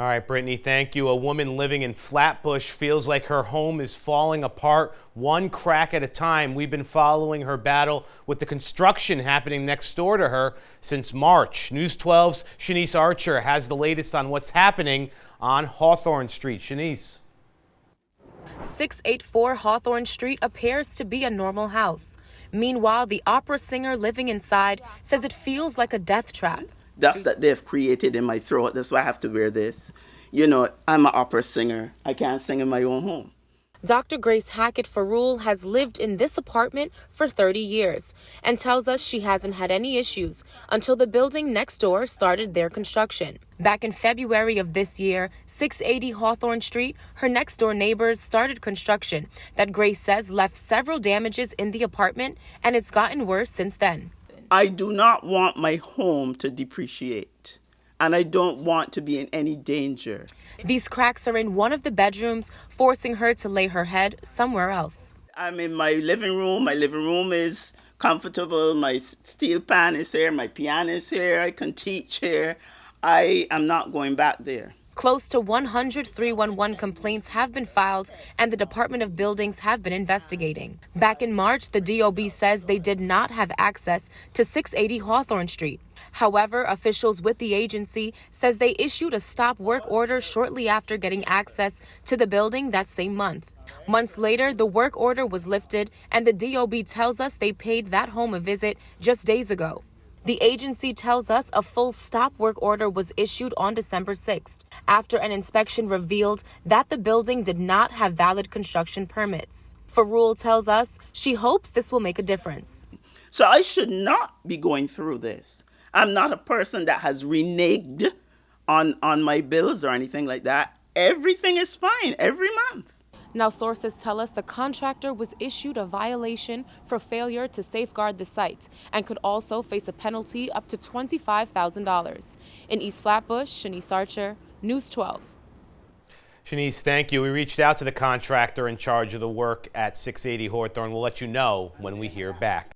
All right, Brittany, thank you. A woman living in Flatbush feels like her home is falling apart one crack at a time. We've been following her battle with the construction happening next door to her since March. News 12's Shanice Archer has the latest on what's happening on Hawthorne Street. Shanice. 684 Hawthorne Street appears to be a normal house. Meanwhile, the opera singer living inside says it feels like a death trap. Dust that they've created in my throat. That's why I have to wear this. You know, I'm an opera singer. I can't sing in my own home. Dr. Grace Hackett Farul has lived in this apartment for 30 years and tells us she hasn't had any issues until the building next door started their construction. Back in February of this year, 680 Hawthorne Street, her next door neighbors started construction that Grace says left several damages in the apartment, and it's gotten worse since then. I do not want my home to depreciate, and I don't want to be in any danger. These cracks are in one of the bedrooms, forcing her to lay her head somewhere else. I'm in my living room. My living room is comfortable. My steel pan is here. My piano is here. I can teach here. I am not going back there. Close to 100 311 complaints have been filed, and the Department of Buildings have been investigating. Back in March, the DOB says they did not have access to 680 Hawthorne Street. However, officials with the agency says they issued a stop work order shortly after getting access to the building that same month. Months later, the work order was lifted, and the DOB tells us they paid that home a visit just days ago. The agency tells us a full stop work order was issued on December 6th after an inspection revealed that the building did not have valid construction permits. Farul tells us she hopes this will make a difference. So I should not be going through this. I'm not a person that has reneged on my bills or anything like that. Everything is fine every month. Now, sources tell us the contractor was issued a violation for failure to safeguard the site and could also face a penalty up to $25,000. In East Flatbush, Shanice Archer, News 12. Shanice, thank you. We reached out to the contractor in charge of the work at 680 Hawthorne. We'll let you know when we hear back.